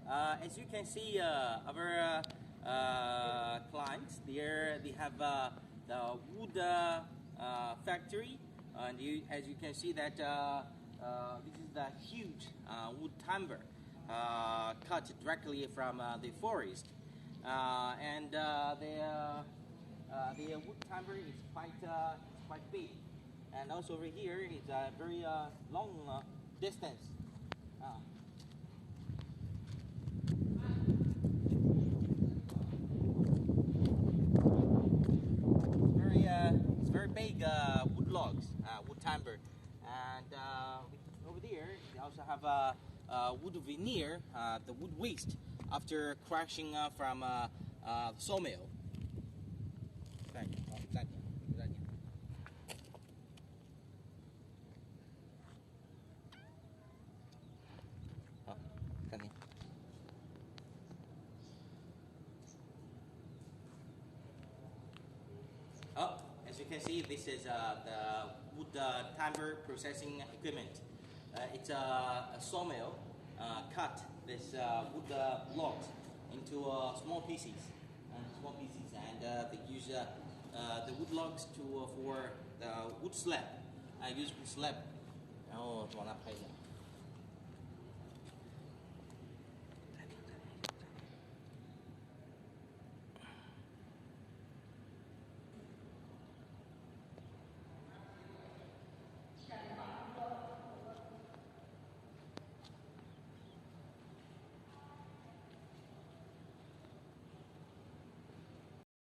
As you can see, our clients there, they have the wood factory, and as you can see that this is the huge wood timber cut directly from the forest, and the wood timber is quite big, and also over here it's a very long distance. It's very big wood logs, wood timber, and over there they also have wood veneer, the wood waste after crushing from sawmill. 好，暂停。Oh, as you can see, this is the wood timber processing equipment. It's a sawmill cut this wood logs into small pieces, and they use the wood logs for the wood slab. I use wood slab. 然后往那拍一下。